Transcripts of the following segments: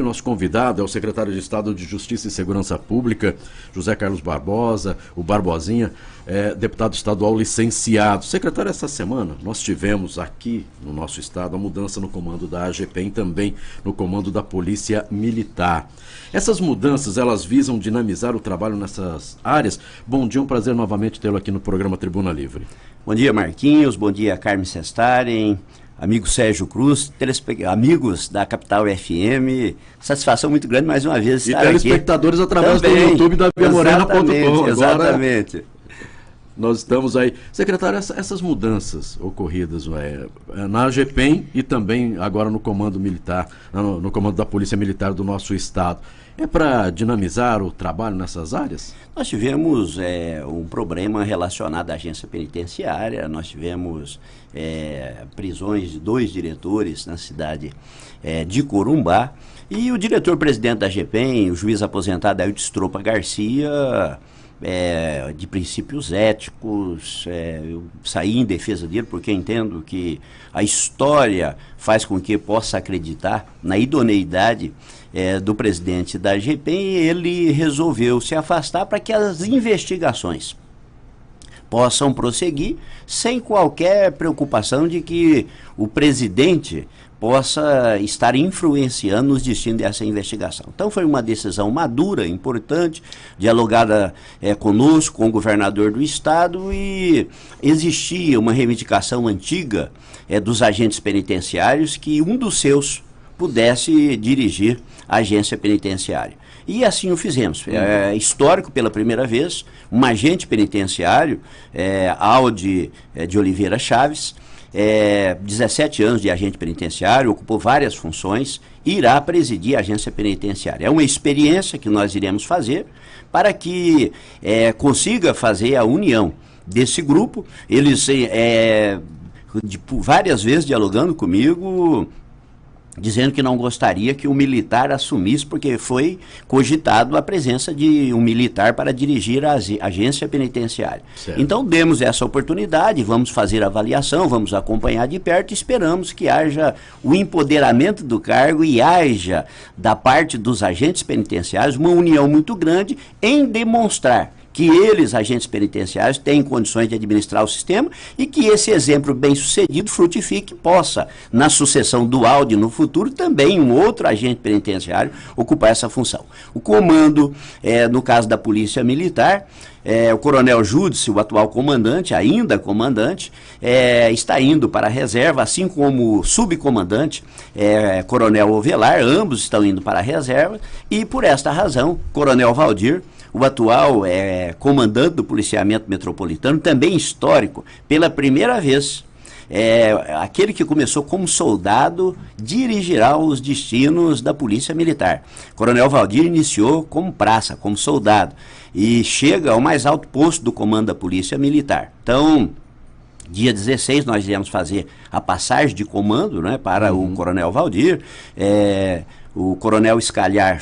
Nosso convidado é o secretário de Estado de Justiça e Segurança Pública, José Carlos Barbosa, o Barbosinha, deputado estadual licenciado. Secretário, essa semana nós tivemos aqui no nosso estado a mudança no comando da AGPEM e também no comando da Polícia Militar. Essas mudanças, elas visam dinamizar o trabalho nessas áreas. Bom dia, um prazer novamente tê-lo aqui no programa Tribuna Livre. Bom dia, Marquinhos, bom dia, Carmen Sestaren, amigo Sérgio Cruz, amigos da Capital FM, satisfação muito grande mais uma vez estar aqui. E telespectadores através do YouTube da viamorena.com. Exatamente. Nós estamos aí. Secretário, essas mudanças ocorridas na AGPEM e também agora no comando militar, no comando da Polícia Militar do nosso estado, é para dinamizar o trabalho nessas áreas? Nós tivemos um problema relacionado à agência penitenciária, nós tivemos prisões de 2 diretores na cidade de Corumbá, e o diretor-presidente da AGPEM, o juiz aposentado Ailton Stropa Garcia, de princípios éticos, eu saí em defesa dele porque entendo que a história faz com que possa acreditar na idoneidade do presidente da AGPEM, e ele resolveu se afastar para que as investigações possam prosseguir sem qualquer preocupação de que o presidente possa estar influenciando os destinos dessa investigação. Então foi uma decisão madura, importante, dialogada conosco, com o governador do estado, e existia uma reivindicação antiga dos agentes penitenciários que um dos seus pudesse dirigir a agência penitenciária. E assim o fizemos. É histórico, pela primeira vez, um agente penitenciário, Aldi de Oliveira Chaves, 17 anos de agente penitenciário, ocupou várias funções, irá presidir a agência penitenciária. É uma experiência que nós iremos fazer para que consiga fazer a união desse grupo. Eles, várias vezes dialogando comigo, dizendo que não gostaria que o militar assumisse, porque foi cogitado a presença de um militar para dirigir a agência penitenciária. Certo. Então demos essa oportunidade, vamos fazer a avaliação, vamos acompanhar de perto, e esperamos que haja o empoderamento do cargo e haja, da parte dos agentes penitenciários, uma união muito grande em demonstrar que eles, agentes penitenciários, têm condições de administrar o sistema, e que esse exemplo bem-sucedido frutifique e possa, na sucessão dual de no futuro, também um outro agente penitenciário ocupar essa função. O comando, no caso da Polícia Militar, o Coronel Júdice, o atual comandante, ainda comandante, está indo para a reserva, assim como o subcomandante, Coronel Ovelar, ambos estão indo para a reserva, e por esta razão, Coronel Valdir, o atual comandante do policiamento metropolitano, também histórico, pela primeira vez, aquele que começou como soldado, dirigirá os destinos da Polícia Militar. Coronel Valdir iniciou como praça, como soldado, e chega ao mais alto posto do comando da Polícia Militar. Então, dia 16 nós iremos fazer a passagem de comando, né, para o Coronel Valdir. O Coronel Scalhar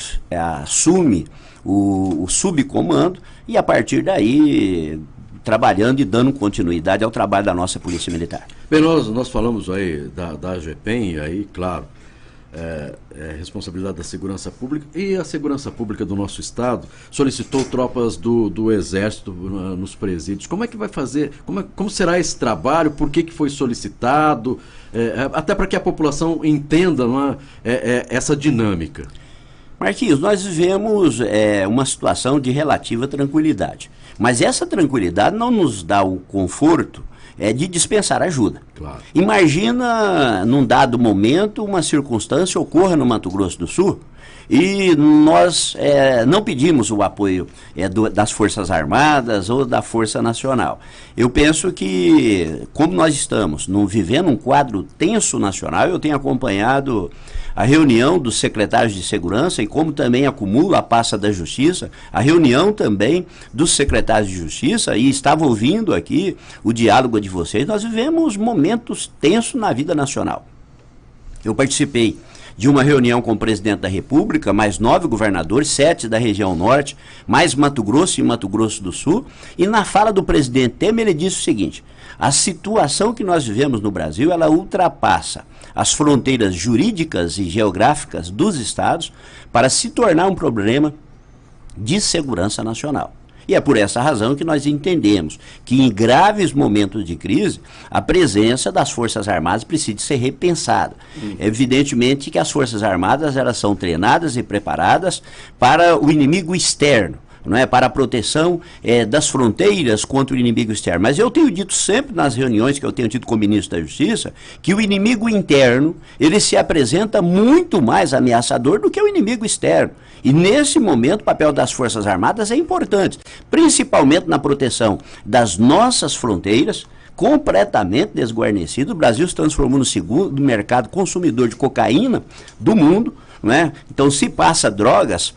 assume o subcomando, e a partir daí trabalhando e dando continuidade ao trabalho da nossa Polícia Militar. Bem, nós falamos aí da AGPEM, e aí, claro, responsabilidade da segurança pública, e a segurança pública do nosso estado solicitou tropas do Exército nos presídios. Como é que vai fazer, como será esse trabalho, por que foi solicitado, até para que a população entenda essa dinâmica? Marquinhos, nós vivemos uma situação de relativa tranquilidade, mas essa tranquilidade não nos dá o conforto de dispensar ajuda. Claro. Imagina, num dado momento, uma circunstância ocorra no Mato Grosso do Sul, e nós não pedimos o apoio das Forças Armadas ou da Força Nacional. Eu penso que, como nós estamos vivendo um quadro tenso nacional, eu tenho acompanhado a reunião dos secretários de segurança, e como também acumulo a pasta da Justiça, a reunião também dos secretários de Justiça, e estava ouvindo aqui o diálogo de vocês. Nós vivemos momentos tensos na vida nacional. Eu participei de uma reunião com o presidente da República, mais 9 governadores, 7 da região norte, mais Mato Grosso e Mato Grosso do Sul, e na fala do presidente Temer ele disse o seguinte: a situação que nós vivemos no Brasil, ela ultrapassa as fronteiras jurídicas e geográficas dos estados para se tornar um problema de segurança nacional. E é por essa razão que nós entendemos que em graves momentos de crise, a presença das Forças Armadas precisa ser repensada. Evidentemente que as Forças Armadas, elas são treinadas e preparadas para o inimigo externo, não é, para a proteção das fronteiras contra o inimigo externo. Mas eu tenho dito sempre nas reuniões que eu tenho tido com o ministro da Justiça, que o inimigo interno, ele se apresenta muito mais ameaçador do que o inimigo externo. E nesse momento o papel das Forças Armadas é importante, principalmente na proteção das nossas fronteiras, completamente desguarnecido. O Brasil se transformou no segundo mercado consumidor de cocaína do mundo, né? Então, se passa drogas,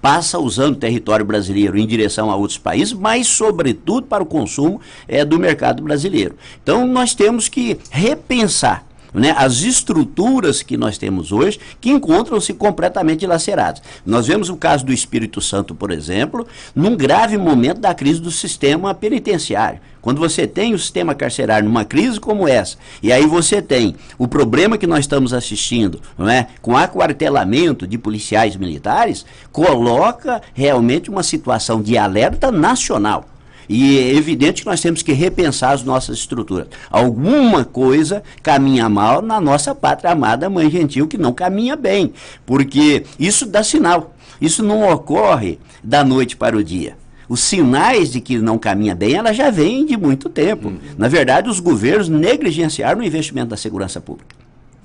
passa usando o território brasileiro em direção a outros países, mas sobretudo para o consumo do mercado brasileiro. Então nós temos que repensar, né, as estruturas que nós temos hoje, que encontram-se completamente dilaceradas. Nós vemos o caso do Espírito Santo, por exemplo, num grave momento da crise do sistema penitenciário. Quando você tem o sistema carcerário numa crise como essa, e aí você tem o problema que nós estamos assistindo, não é, com aquartelamento de policiais militares, coloca realmente uma situação de alerta nacional. E é evidente que nós temos que repensar as nossas estruturas. Alguma coisa caminha mal na nossa pátria amada, mãe gentil, que não caminha bem. Porque isso dá sinal. Isso não ocorre da noite para o dia. Os sinais de que não caminha bem, ela já vem de muito tempo. Na verdade, os governos negligenciaram o investimento da segurança pública.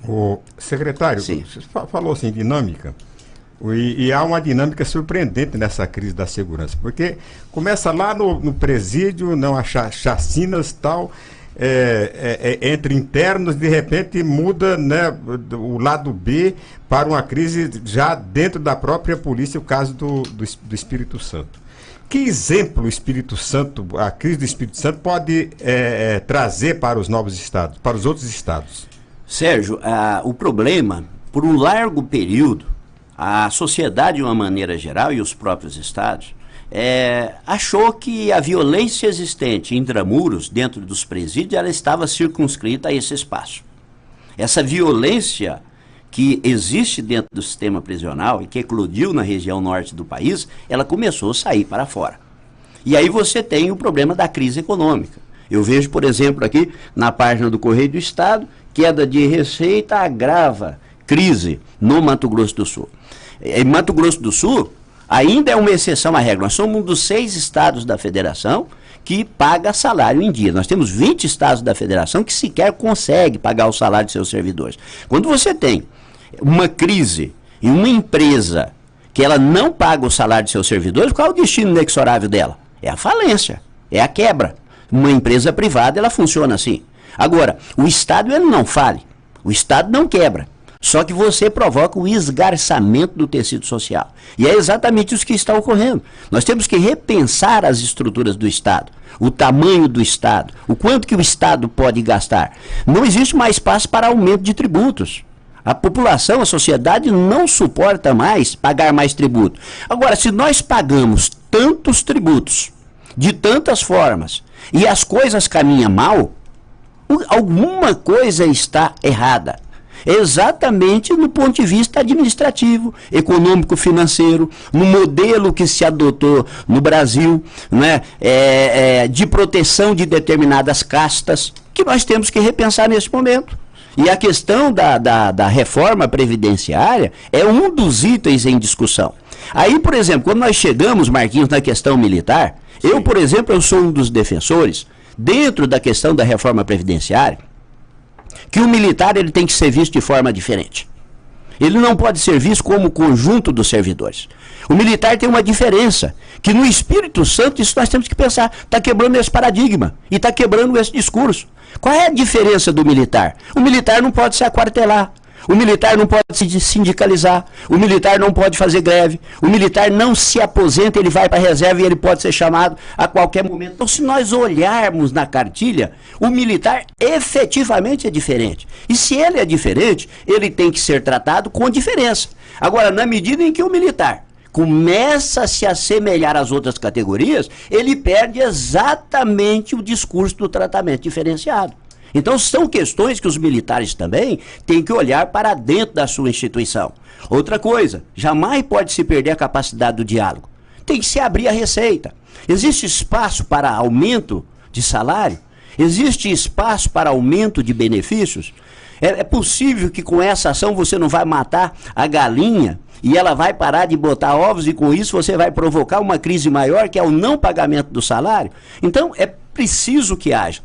O secretário, Sim. Você falou assim, dinâmica. E há uma dinâmica surpreendente nessa crise da segurança, porque começa lá no presídio, não há chacinas e tal, entre internos, de repente muda, né, o lado B para uma crise já dentro da própria polícia, o caso do Espírito Santo. Que exemplo o Espírito Santo, a crise do Espírito Santo pode trazer para os novos estados, para os outros estados? Sérgio, o problema, por um largo período, a sociedade de uma maneira geral e os próprios estados achou que a violência existente intramuros, dentro dos presídios, ela estava circunscrita a esse espaço. Essa violência que existe dentro do sistema prisional e que eclodiu na região norte do país, ela começou a sair para fora. E aí você tem o problema da crise econômica. Eu vejo, por exemplo, aqui na página do Correio do Estado, queda de receita agrava crise no Mato Grosso do Sul. Em Mato Grosso do Sul, ainda é uma exceção à regra. Nós somos um dos 6 estados da federação que paga salário em dia. Nós temos 20 estados da federação que sequer conseguem pagar o salário de seus servidores. Quando você tem uma crise em uma empresa que ela não paga o salário de seus servidores, qual é o destino inexorável dela? É a falência, é a quebra. Uma empresa privada, ela funciona assim. Agora, o Estado, ele não fale. O Estado não quebra. Só que você provoca o esgarçamento do tecido social. E é exatamente isso que está ocorrendo. Nós temos que repensar as estruturas do Estado, o tamanho do Estado, o quanto que o Estado pode gastar. Não existe mais espaço para aumento de tributos. A população, a sociedade não suporta mais pagar mais tributo. Agora, se nós pagamos tantos tributos, de tantas formas, e as coisas caminham mal, alguma coisa está errada. Exatamente no ponto de vista administrativo, econômico, financeiro, no modelo que se adotou no Brasil, né, de proteção de determinadas castas, que nós temos que repensar nesse momento. E a questão da reforma previdenciária é um dos itens em discussão. Aí, por exemplo, quando nós chegamos, Marquinhos, na questão militar, eu, por exemplo, eu sou um dos defensores, dentro da questão da reforma previdenciária, que o militar ele tem que ser visto de forma diferente. Ele não pode ser visto como o conjunto dos servidores. O militar tem uma diferença, que no Espírito Santo, isso nós temos que pensar, está quebrando esse paradigma e está quebrando esse discurso. Qual é a diferença do militar? O militar não pode se aquartelar, o militar não pode se sindicalizar, o militar não pode fazer greve, o militar não se aposenta, ele vai para a reserva e ele pode ser chamado a qualquer momento. Então, se nós olharmos na cartilha, o militar efetivamente é diferente. E se ele é diferente, ele tem que ser tratado com diferença. Agora, na medida em que o militar começa a se assemelhar às outras categorias, ele perde exatamente o discurso do tratamento diferenciado. Então são questões que os militares também têm que olhar para dentro da sua instituição. Outra coisa, jamais pode se perder a capacidade do diálogo. Tem que se abrir a receita. Existe espaço para aumento de salário? Existe espaço para aumento de benefícios? É possível que com essa ação você não vai matar a galinha e ela vai parar de botar ovos e com isso você vai provocar uma crise maior, que é o não pagamento do salário? Então é preciso que haja,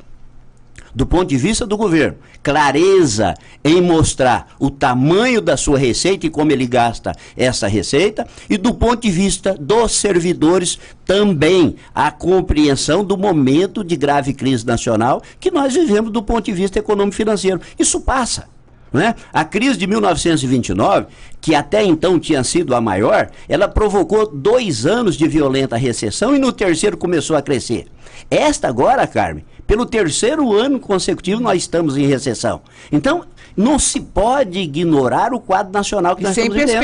do ponto de vista do governo, clareza em mostrar o tamanho da sua receita e como ele gasta essa receita, e do ponto de vista dos servidores também a compreensão do momento de grave crise nacional que nós vivemos do ponto de vista econômico-financeiro. Isso passa. Né? A crise de 1929, que até então tinha sido a maior, ela provocou 2 anos de violenta recessão e no terceiro começou a crescer. Esta agora, Carmen, pelo 3º ano consecutivo nós estamos em recessão. Então, não se pode ignorar o quadro nacional que nós estamos vivendo.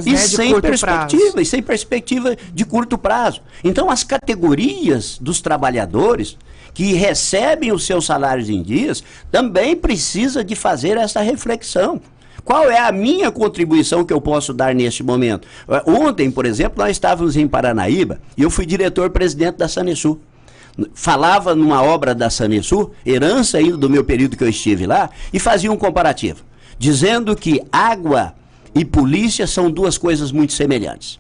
E sem perspectiva de curto prazo. Então, as categorias dos trabalhadores que recebem os seus salários em dias também precisa de fazer essa reflexão. Qual é a minha contribuição que eu posso dar neste momento? Ontem, por exemplo, nós estávamos em Paranaíba e eu fui diretor-presidente da Sanesul. Falava numa obra da Sanesul, herança ainda do meu período que eu estive lá, e fazia um comparativo, dizendo que água e polícia são 2 coisas muito semelhantes.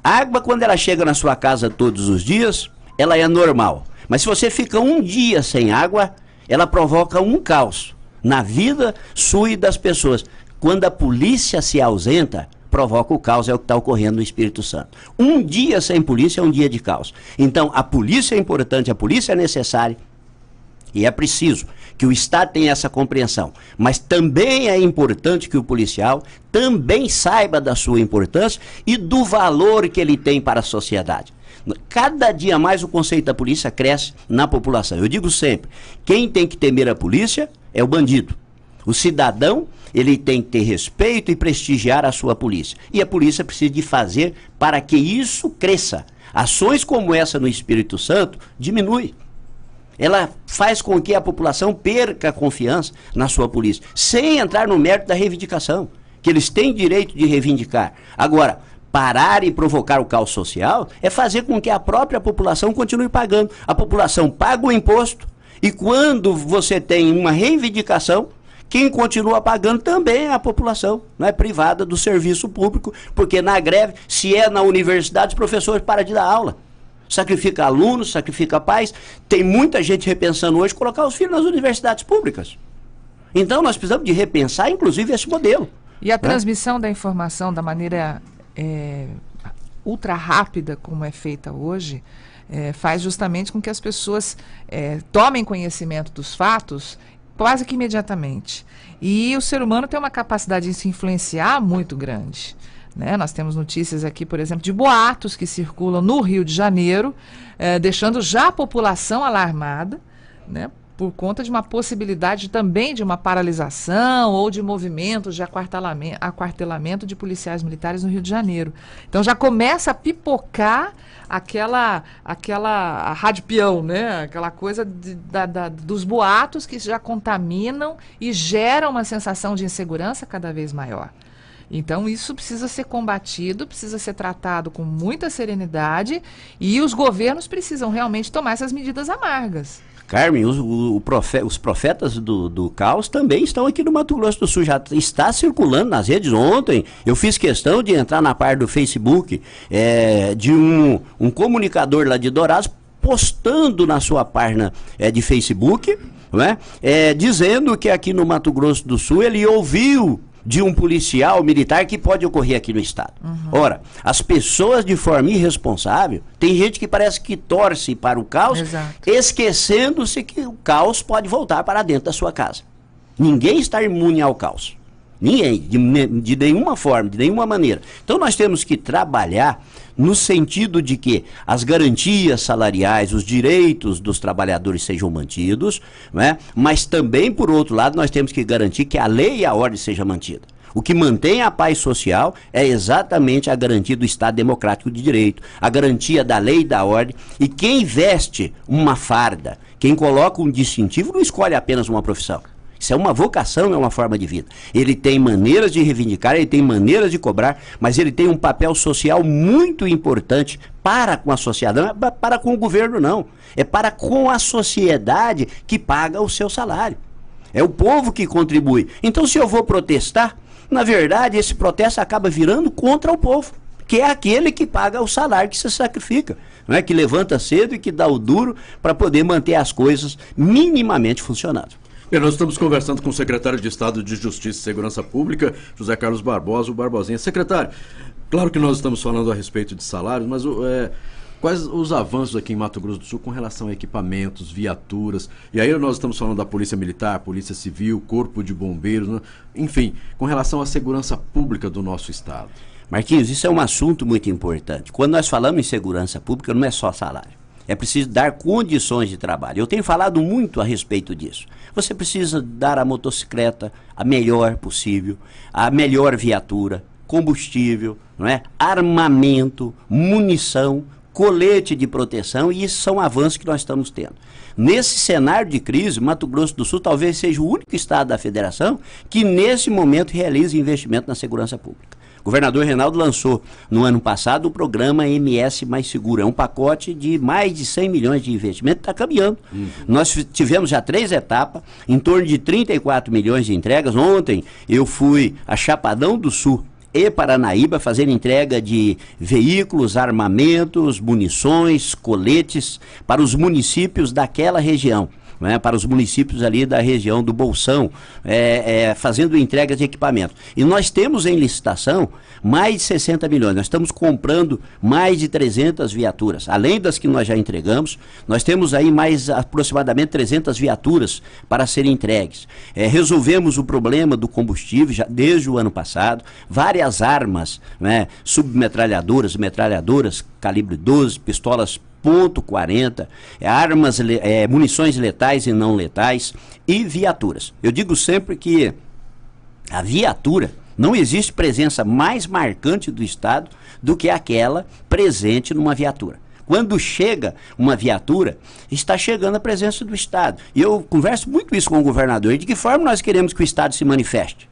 A água, quando ela chega na sua casa todos os dias, ela é normal. Mas se você fica um dia sem água, ela provoca um caos na vida sua e das pessoas. Quando a polícia se ausenta, provoca o caos, é o que está ocorrendo no Espírito Santo. Um dia sem polícia é um dia de caos. Então, a polícia é importante, a polícia é necessária, e é preciso que o Estado tenha essa compreensão. Mas também é importante que o policial também saiba da sua importância e do valor que ele tem para a sociedade. Cada dia mais o conceito da polícia cresce na população. Eu digo sempre, quem tem que temer a polícia é o bandido. O cidadão, ele tem que ter respeito e prestigiar a sua polícia. E a polícia precisa de fazer para que isso cresça. Ações como essa no Espírito Santo diminui. Ela faz com que a população perca a confiança na sua polícia, sem entrar no mérito da reivindicação, que eles têm direito de reivindicar. Agora, parar e provocar o caos social é fazer com que a própria população continue pagando. A população paga o imposto e quando você tem uma reivindicação, quem continua pagando também é a população, não é privada do serviço público, porque na greve, se é na universidade, os professores param de dar aula. Sacrifica alunos, sacrifica pais. Tem muita gente repensando hoje colocar os filhos nas universidades públicas. Então nós precisamos de repensar, inclusive, esse modelo. E a transmissão da informação da maneira ultra rápida, como é feita hoje, faz justamente com que as pessoas tomem conhecimento dos fatos quase que imediatamente. E o ser humano tem uma capacidade de se influenciar muito grande. Né? Nós temos notícias aqui, por exemplo, de boatos que circulam no Rio de Janeiro, deixando já a população alarmada, né? Por conta de uma possibilidade também de uma paralisação ou de movimentos de aquartelamento de policiais militares no Rio de Janeiro. Então já começa a pipocar aquela rádio peão, né? Aquela coisa dos boatos que já contaminam e geram uma sensação de insegurança cada vez maior. Então isso precisa ser combatido, precisa ser tratado com muita serenidade e os governos precisam realmente tomar essas medidas amargas. Carmen, os profetas do caos também estão aqui no Mato Grosso do Sul, já está circulando nas redes. Ontem eu fiz questão de entrar na parte do Facebook de um comunicador lá de Dourados postando na sua página de Facebook, né, dizendo que aqui no Mato Grosso do Sul ele ouviu de um policial militar que pode ocorrer aqui no estado. Ora, as pessoas de forma irresponsável, tem gente que parece que torce para o caos, esquecendo-se que o caos pode voltar para dentro da sua casa. Ninguém está imune ao caos. Ninguém, de nenhuma forma, de nenhuma maneira. Então nós temos que trabalhar no sentido de que as garantias salariais, os direitos dos trabalhadores sejam mantidos, né? Mas também, por outro lado, nós temos que garantir que a lei e a ordem sejam mantidas. O que mantém a paz social é exatamente a garantia do Estado Democrático de Direito, a garantia da lei e da ordem. E quem veste uma farda, quem coloca um distintivo, não escolhe apenas uma profissão. Isso é uma vocação, é uma forma de vida. Ele tem maneiras de reivindicar, ele tem maneiras de cobrar, mas ele tem um papel social muito importante para com a sociedade. Não é para com o governo, não. É para com a sociedade que paga o seu salário. É o povo que contribui. Então, se eu vou protestar, na verdade, esse protesto acaba virando contra o povo, que é aquele que paga o salário, que se sacrifica, não é? Que levanta cedo e que dá o duro para poder manter as coisas minimamente funcionando. E nós estamos conversando com o secretário de Estado de Justiça e Segurança Pública, José Carlos Barbosa, o Barbosinha. Secretário, claro que nós estamos falando a respeito de salários, mas quais os avanços aqui em Mato Grosso do Sul com relação a equipamentos, viaturas? E aí nós estamos falando da Polícia Militar, Polícia Civil, Corpo de Bombeiros, né? Enfim, com relação à segurança pública do nosso estado. Marquinhos, isso é um assunto muito importante. Quando nós falamos em segurança pública, não é só salário. É preciso dar condições de trabalho. Eu tenho falado muito a respeito disso. Você precisa dar à motocicleta a melhor possível, a melhor viatura, combustível, não é? Armamento, munição, colete de proteção, e isso são avanços que nós estamos tendo. Nesse cenário de crise, Mato Grosso do Sul talvez seja o único estado da federação que nesse momento realiza investimento na segurança pública. O governador Reinaldo lançou no ano passado o programa MS Mais Seguro. É um pacote de mais de 100 milhões de investimento, está caminhando. Nós tivemos já 3 etapas, em torno de 34 milhões de entregas. Ontem eu fui a Chapadão do Sul e Paranaíba fazer entrega de veículos, armamentos, munições, coletes para os municípios daquela região. Né, para os municípios ali da região do Bolsão, fazendo entrega de equipamento. E nós temos em licitação mais de 60 milhões, nós estamos comprando mais de 300 viaturas, além das que nós já entregamos, nós temos aí mais aproximadamente 300 viaturas para serem entregues. Resolvemos o problema do combustível já desde o ano passado, várias armas, né, submetralhadoras, metralhadoras, calibre 12, pistolas .40, armas, munições letais e não letais e viaturas. Eu digo sempre que a viatura, não existe presença mais marcante do Estado do que aquela presente numa viatura. Quando chega uma viatura, está chegando a presença do Estado. E eu converso muito isso com o governador. De que forma nós queremos que o Estado se manifeste?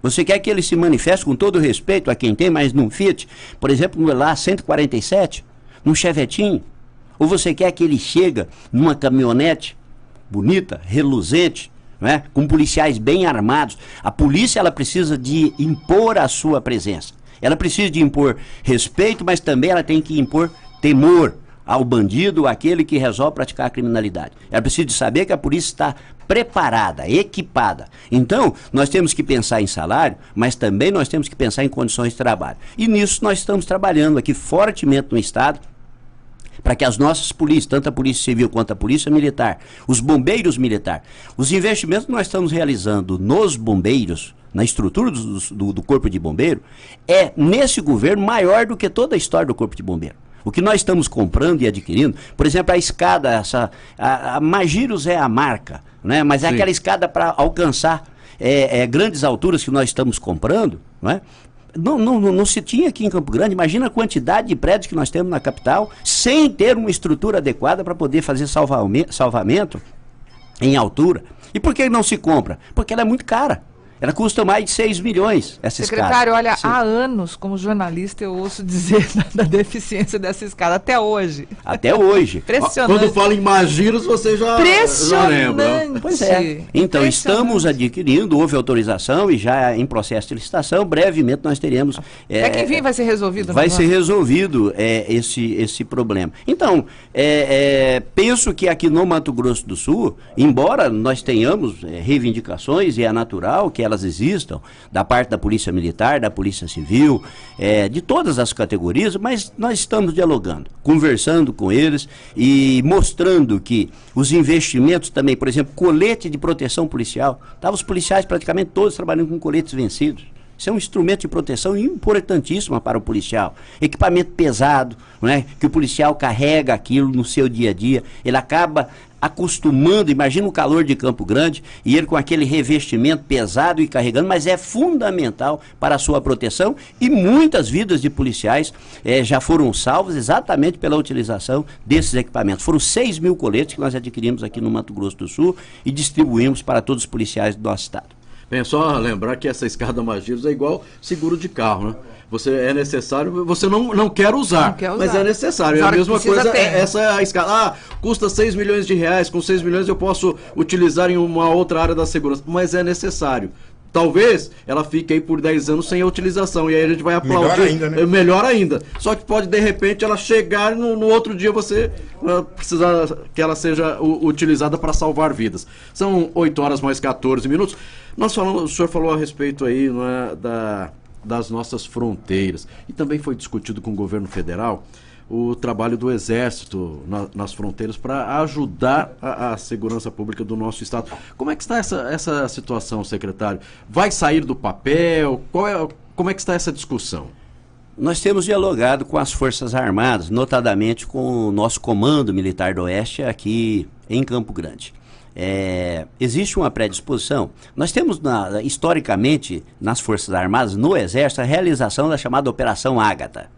Você quer que ele se manifeste com todo respeito a quem tem, mas num Fiat, por exemplo, lá 147, num Chevetinho? Ou você quer que ele chegue numa caminhonete bonita, reluzente, né, com policiais bem armados? A polícia, ela precisa de impor a sua presença. Ela precisa de impor respeito, mas também ela tem que impor temor ao bandido, àquele que resolve praticar a criminalidade. Ela precisa de saber que a polícia está preparada, equipada. Então, nós temos que pensar em salário, mas também nós temos que pensar em condições de trabalho. E nisso nós estamos trabalhando aqui fortemente no Estado, para que as nossas polícias, tanto a Polícia Civil quanto a Polícia Militar, os bombeiros militares, os investimentos que nós estamos realizando nos bombeiros, na estrutura do Corpo de Bombeiro, é nesse governo maior do que toda a história do Corpo de Bombeiro. O que nós estamos comprando e adquirindo, por exemplo, a escada, a Magiros é a marca, né? Mas é aquela escada para alcançar grandes alturas que nós estamos comprando, não é? Não se tinha aqui em Campo Grande. Imagina a quantidade de prédios que nós temos na capital, sem ter uma estrutura adequada para poder fazer salvamento em altura. E por que não se compra? Porque ela é muito cara. Ela custa mais de 6 milhões, essa escada. Secretário, olha, há anos, como jornalista, eu ouço dizer da deficiência dessa escada, até hoje. Até hoje. Impressionante. Quando fala em Magiros, você já lembra. Pois é. Então, estamos adquirindo, houve autorização e já em processo de licitação, brevemente nós teremos... que enfim vai ser resolvido. Vai ser resolvido esse problema. Então, penso que aqui no Mato Grosso do Sul, embora nós tenhamos reivindicações, e é natural que elas existam, da parte da Polícia Militar, da Polícia Civil, de todas as categorias, mas nós estamos dialogando, conversando com eles e mostrando que os investimentos também, por exemplo, colete de proteção policial, estavam os policiais praticamente todos trabalhando com coletes vencidos. Isso é um instrumento de proteção importantíssimo para o policial. Equipamento pesado, não é? Que o policial carrega aquilo no seu dia a dia, ele acaba acostumando, imagina o calor de Campo Grande, e ele com aquele revestimento pesado e carregando, mas é fundamental para a sua proteção, e muitas vidas de policiais já foram salvas exatamente pela utilização desses equipamentos. Foram 6 mil coletes que nós adquirimos aqui no Mato Grosso do Sul e distribuímos para todos os policiais do nosso estado. Bem, só lembrar que essa escada Magiros é igual seguro de carro, né? Você é necessário, você não quer usar, mas é necessário. É a mesma coisa, essa é a escada. Custa 6 milhões de reais, com 6 milhões eu posso utilizar em uma outra área da segurança, mas é necessário. Talvez ela fique aí por 10 anos sem a utilização, e aí a gente vai aplaudir. Melhor ainda, né? Melhor ainda. Só que pode, de repente, ela chegar no outro dia você precisar que ela seja utilizada para salvar vidas. São 8 horas mais 14 minutos. O senhor falou a respeito aí, não é, das nossas fronteiras. E também foi discutido com o governo federal o trabalho do Exército nas fronteiras para ajudar a segurança pública do nosso estado. Como é que está essa situação, secretário? Vai sair do papel? Como é que está essa discussão? Nós temos dialogado com as Forças Armadas, notadamente com o nosso Comando Militar do Oeste aqui em Campo Grande. Existe uma predisposição. Nós temos, historicamente, nas Forças Armadas, no Exército, a realização da chamada Operação Ágata.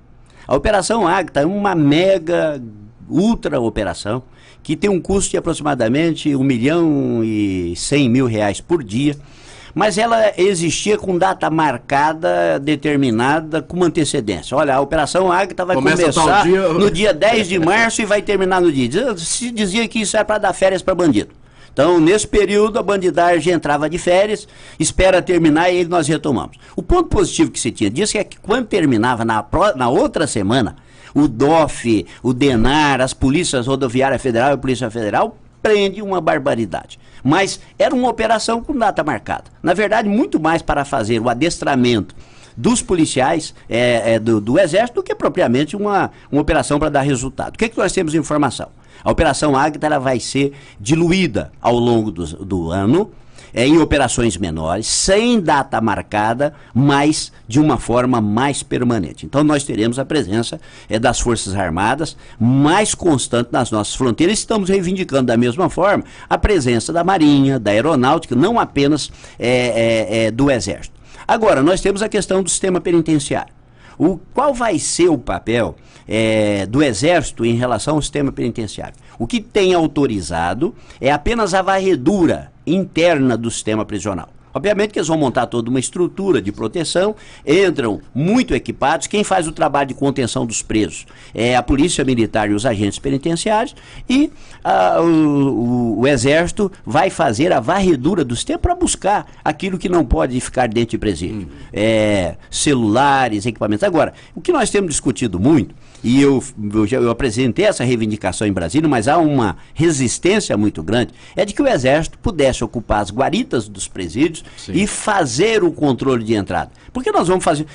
A Operação Ágata é uma mega, ultra operação, que tem um custo de aproximadamente R$1.100.000 por dia, mas ela existia com data marcada, determinada, com uma antecedência. Olha, a Operação Ágata vai começar no dia 10 de março e vai terminar no dia. Se dizia que isso é para dar férias para bandido. Então, nesse período, a bandidagem entrava de férias, espera terminar e aí nós retomamos. O ponto positivo que se tinha disso é que quando terminava na outra semana, o DOF, o DENAR, as polícias rodoviária federal e a Polícia Federal prende uma barbaridade. Mas era uma operação com data marcada. Na verdade, muito mais para fazer o adestramento dos policiais do Exército do que propriamente uma operação para dar resultado. O que nós temos de informação? A Operação Ágata ela vai ser diluída ao longo do ano em operações menores, sem data marcada, mas de uma forma mais permanente. Então nós teremos a presença das Forças Armadas mais constante nas nossas fronteiras. Estamos reivindicando da mesma forma a presença da Marinha, da Aeronáutica, não apenas do Exército. Agora, nós temos a questão do sistema penitenciário. Qual vai ser o papel do Exército em relação ao sistema penitenciário? O que tem autorizado é apenas a varredura interna do sistema prisional. Obviamente que eles vão montar toda uma estrutura de proteção, entram muito equipados. Quem faz o trabalho de contenção dos presos é a Polícia Militar e os agentes penitenciários, e o Exército vai fazer a varredura do sistema para buscar aquilo que não pode ficar dentro de presídio. Celulares, equipamentos. Agora, o que nós temos discutido muito, e eu apresentei essa reivindicação em Brasília, mas há uma resistência muito grande, é de que o Exército pudesse ocupar as guaritas dos presídios. Sim. E fazer o controle de entrada. Porque nós vamos fazer...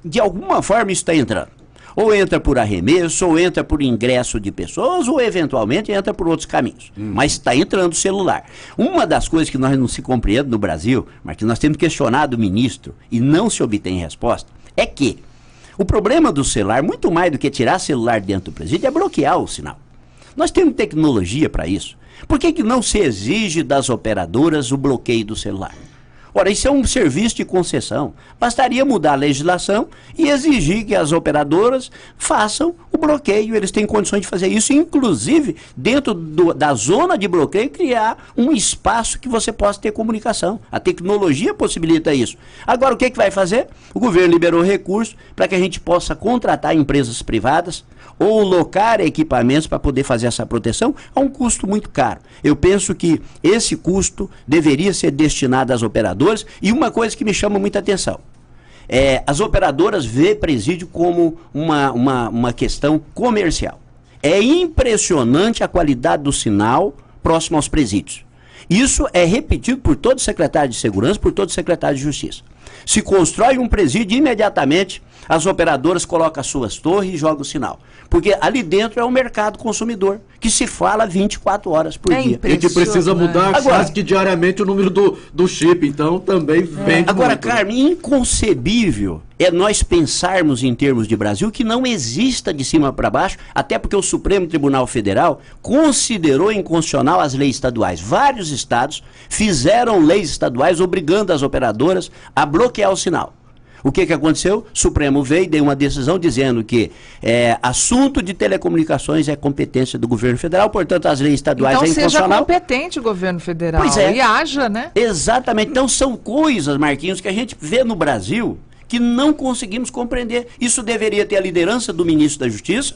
de alguma forma isso está entrando. Ou entra por arremesso, ou entra por ingresso de pessoas, ou eventualmente entra por outros caminhos. Mas está entrando o celular. Uma das coisas que nós não se compreende no Brasil, mas que nós temos questionado o ministro e não se obtém resposta, é que o problema do celular, muito mais do que tirar celular dentro do presídio, é bloquear o sinal. Nós temos tecnologia para isso. Por que não se exige das operadoras o bloqueio do celular? Ora, isso é um serviço de concessão. Bastaria mudar a legislação e exigir que as operadoras façam o bloqueio. Eles têm condições de fazer isso, inclusive dentro da zona de bloqueio, criar um espaço que você possa ter comunicação. A tecnologia possibilita isso. Agora, o que vai fazer? O governo liberou recursos para que a gente possa contratar empresas privadas ou locar equipamentos para poder fazer essa proteção a um custo muito caro. Eu penso que esse custo deveria ser destinado às operadoras, e uma coisa que me chama muita atenção, as operadoras veem presídio como uma questão comercial. É impressionante a qualidade do sinal próximo aos presídios. Isso é repetido por todo secretário de Segurança, por todo secretário de Justiça. Se constrói um presídio, imediatamente As operadoras colocam as suas torres e jogam o sinal. Porque ali dentro é o mercado consumidor, que se fala 24 horas por dia. A gente precisa mudar agora, quase que diariamente o número do chip, então também vende agora, muito. Carmen, inconcebível é nós pensarmos em termos de Brasil que não exista de cima para baixo, até porque o Supremo Tribunal Federal considerou inconstitucional as leis estaduais. Vários estados fizeram leis estaduais obrigando as operadoras a bloquear o sinal. O que aconteceu? O Supremo veio e deu uma decisão dizendo que assunto de telecomunicações é competência do governo federal, portanto as leis estaduais então, é inconstitucional. Então seja competente o governo federal e haja, né? Exatamente. Então são coisas, Marquinhos, que a gente vê no Brasil que não conseguimos compreender. Isso deveria ter a liderança do ministro da Justiça,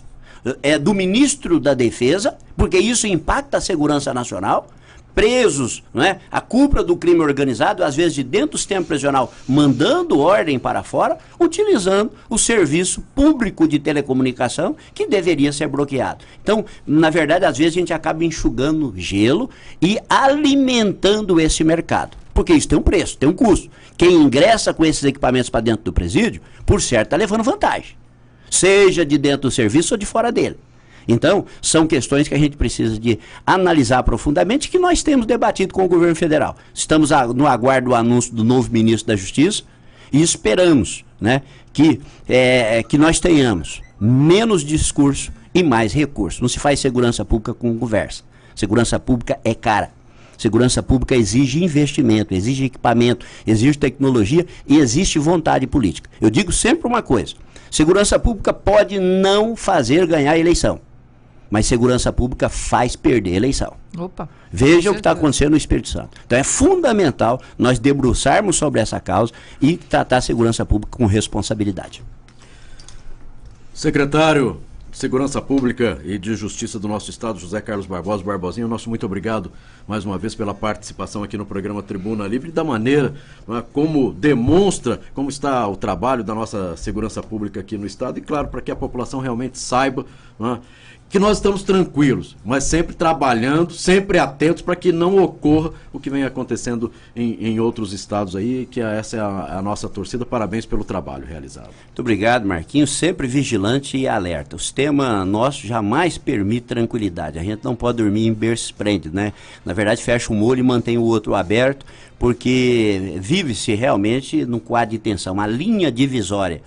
do ministro da Defesa, porque isso impacta a segurança nacional. Presos, não é? A cúpula do crime organizado, às vezes de dentro do sistema prisional, mandando ordem para fora, utilizando o serviço público de telecomunicação que deveria ser bloqueado. Então, na verdade, às vezes a gente acaba enxugando gelo e alimentando esse mercado. Porque isso tem um preço, tem um custo. Quem ingressa com esses equipamentos para dentro do presídio, por certo, está levando vantagem. Seja de dentro do serviço ou de fora dele. Então, são questões que a gente precisa de analisar profundamente, que nós temos debatido com o governo federal. Estamos no aguardo do anúncio do novo ministro da Justiça e esperamos, né, que nós tenhamos menos discurso e mais recursos. Não se faz segurança pública com conversa. Segurança pública é cara. Segurança pública exige investimento, exige equipamento, exige tecnologia e existe vontade política. Eu digo sempre uma coisa: segurança pública pode não fazer ganhar a eleição, mas segurança pública faz perder a eleição. Opa, veja o que está acontecendo no Espírito Santo. Então é fundamental nós debruçarmos sobre essa causa e tratar a segurança pública com responsabilidade. Secretário de Segurança Pública e de Justiça do nosso Estado, José Carlos Barbosa, Barbosinha, nosso muito obrigado mais uma vez pela participação aqui no programa Tribuna Livre, da maneira, como demonstra como está o trabalho da nossa segurança pública aqui no Estado e, claro, para que a população realmente saiba que nós estamos tranquilos, mas sempre trabalhando, sempre atentos para que não ocorra o que vem acontecendo em outros estados aí, que essa é a nossa torcida. Parabéns pelo trabalho realizado. Muito obrigado, Marquinhos, sempre vigilante e alerta. O sistema nosso jamais permite tranquilidade, a gente não pode dormir em berço esplêndido, né? Na verdade, fecha um olho e mantém o outro aberto, porque vive-se realmente num quadro de tensão. A linha divisória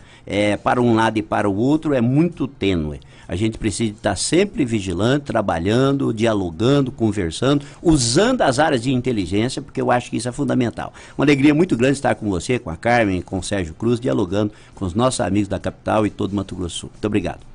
para um lado e para o outro é muito tênue. A gente precisa estar sempre vigilante, trabalhando, dialogando, conversando, usando as áreas de inteligência, porque eu acho que isso é fundamental. Uma alegria muito grande estar com você, com a Carmen, com o Sérgio Cruz, dialogando com os nossos amigos da capital e todo Mato Grosso do Sul. Muito obrigado.